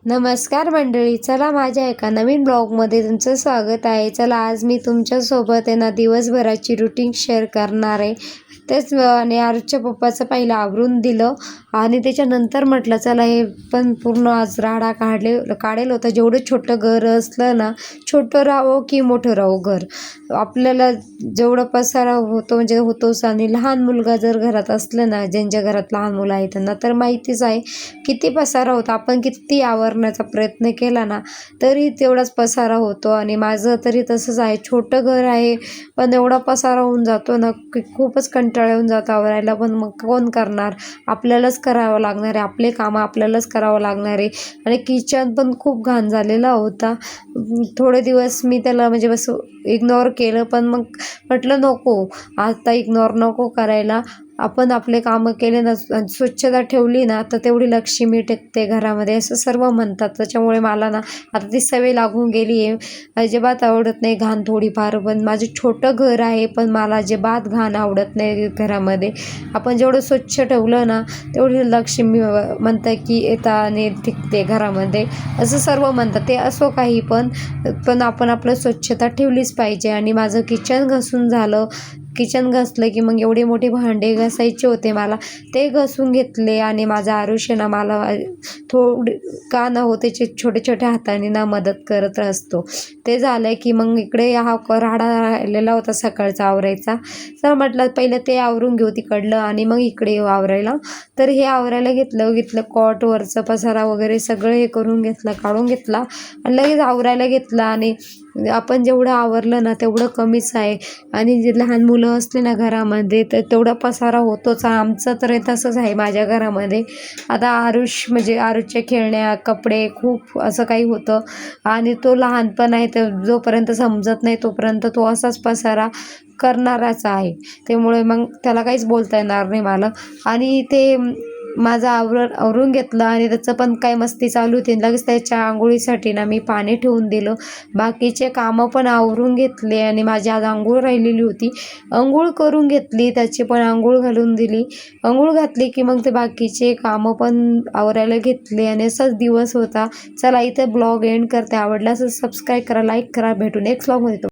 नमस्कार मंडळी, चला माझ्या एका नवीन ब्लॉगमध्ये तुमचं स्वागत आहे. चला आज मी तुमच्यासोबत आहे ना दिवसभराची रुटीन शेअर करणार आहे. तेच आणि आरुषच्या पप्पाचं पहिलं आवरून दिलं आणि त्याच्यानंतर म्हटलं चला हे पण पूर्ण आज राडा काढेल होतं. जेवढं छोटं घर असलं ना, छोटं राहो की मोठं राहो घर, आपल्याला जेवढं पसारा होतो म्हणजे होतोच. आणि लहान मुलगा जर घरात असलं ना, ज्यांच्या घरात लहान मुलं आहेत त्यांना तर माहितीच आहे किती पसारा होतो. आपण किती आवरण्याचा प्रयत्न केला ना तरी तेवढाच पसारा होतो. आणि माझं तरी तसंच आहे, छोटं घर आहे पण एवढा पसारा होऊन जातो ना की खूपच कंटाळा येऊन जातो आवरायला. पण मग कोण करणार, आपल्यालाच करावं लागणार आहे, आपले कामं आपल्यालाच करावं लागणार आहे. आणि किचन पण खूप घाण झालेला होता. थोडे दिवस मी त्याला म्हणजे बस इग्नोर केलं, पण मग म्हटलं नको, आता इग्नोर नको करायला. आपण आपले कामं केले ना, स्वच्छता ठेवली ना तर तेवढी लक्ष्मी टिकते घरामध्ये असं सर्व म्हणतात. त्याच्यामुळे मला ना आता ती सवय लागून गेली आहे. अजिबात आवडत नाही घाण थोडीफार. पण माझं छोटं घर आहे पण मला अजिबात घाण आवडत नाही घरामध्ये. आपण जेवढं स्वच्छ ठेवलं ना तेवढी लक्ष्मी म्हणतं की येताने टिकते घरामध्ये, असं सर्व म्हणतात. ते असो काही पण आपण आपलं स्वच्छता ठेवलीच पाहिजे. आणि माझं किचन घासून झालं. किचन घासलं की मग एवढे मोठे भांडे घासायचे होते मला, ते घासून घेतले. आणि माझा आरुष ना मला थोडी का न हो त्याचे छोटे छोट्या हाताने ना मदत करत असतो. ते झालं की मग इकडे हा राडा राहिलेला होता सकाळचा आवरायचा. तर म्हटलं पहिलं ते आवरून घेऊ तिकडलं आणि मग इकडे येऊ आवरायला. तर हे आवरायला घेतलं कॉटवरचं पसारा वगैरे सगळं हे करून घेतलं, काढून घेतला आणि लगेच आवरायला घेतलं. आणि आपण जेवढं आवरलं ना तेवढं कमीच आहे. आणि जे लहान मुलं असले ना घरामध्ये तर तेवढा पसारा होतोच. आमचं तर तसंच आहे माझ्या घरामध्ये. आता म्हणजे आरुषच्या खेळण्या, कपडे खूप असं काही होतं. आणि तो लहानपण आहे तर जोपर्यंत समजत नाही तोपर्यंत तो असाच पसारा करणाराच आहे. त्यामुळे मग त्याला काहीच बोलता येणार नाही मला. आणि ते माझं आवरून घेतलं आणि त्याचं पण काय मस्ती चालू होती. लगेच त्याच्या आंघोळीसाठी ना मी पाणी ठेवून दिलं. बाकीचे कामं पण आवरून घेतले. आणि माझी आज आंघोळ राहिलेली होती, आंघोळ करून घेतली, त्याची पण आंघोळ घालून दिली. आंघोळ घातली की मग ते बाकीचे कामं पण आवरायला घेतले. आणि असाच दिवस होता. चला इथे ब्लॉग एंड करते. आवडला असेल सबस्क्राईब करा, लाईक करा. भेटू नेक्स्ट ब्लॉगमध्ये.